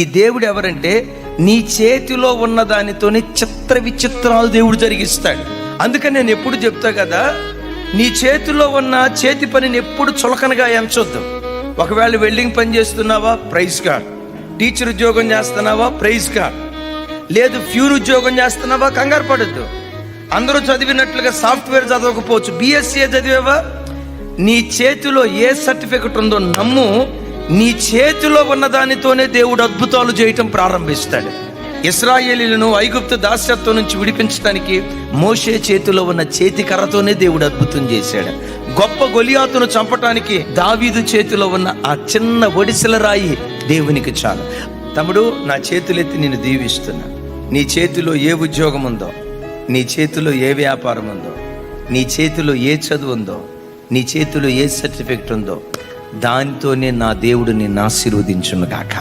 ఈ దేవుడు ఎవరంటే నీ చేతిలో ఉన్న దానితోనే చిత్ర విచిత్రాలు దేవుడు జరిగిస్తాడు. అందుకని నేను ఎప్పుడు చెప్తా కదా, నీ చేతిలో ఉన్న చేతి పనిని ఎప్పుడు చులకనగా ఎంచొద్దు. ఒకవేళ వెల్డింగ్ పని చేస్తున్నావా, ప్రైజ్ గాడ్. టీచర్ ఉద్యోగం చేస్తున్నావా, ప్రైజ్ గాడ్. లేదు ఫ్యూర్ ఉద్యోగం చేస్తున్నావా, కంగారు పడద్దు. అందరూ చదివినట్లుగా సాఫ్ట్వేర్ చదవకపోవచ్చు, బిఎస్సీ చదివేవా, నీ చేతిలో ఏ సర్టిఫికెట్ ఉందో నమ్ము. నీ చేతిలో ఉన్న దానితోనే దేవుడు అద్భుతాలు చేయటం ప్రారంభిస్తాడు. ఇశ్రాయేలీయులను ఐగుప్తు దాస్యత్వం నుంచి విడిపించడానికి మోషే చేతిలో ఉన్న చేతి కర్రతోనే దేవుడు అద్భుతం చేశాడు. గొప్ప గొలియాతును చంపటానికి దావీదు చేతిలో ఉన్న ఆ చిన్న ఒడిసెల రాయి దేవునికి చాలు. తమ్ముడు, నా చేతులెత్తి నిన్ను దీవిస్తున్నా. నీ చేతిలో ఏ ఉద్యోగం ఉందో, నీ చేతిలో ఏ వ్యాపారం ఉందో, నీ చేతిలో ఏ చదువు ఉందో, నీ చేతిలో ఏ సర్టిఫికెట్ ఉందో, దానితోనే నా దేవుడు నిన్ను ఆశీర్వదించును గాక.